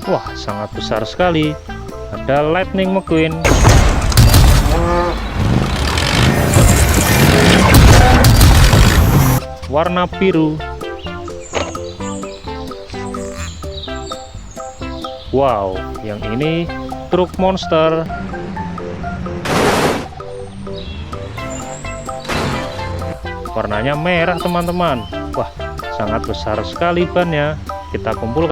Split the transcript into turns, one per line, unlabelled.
Wah, sangat besar sekali. Ada Lightning McQueen. Warna biru. Wow, yang ini truk monster. Warnanya merah teman-teman. Wah, sangat besar sekali bannya. Kita kumpulkan.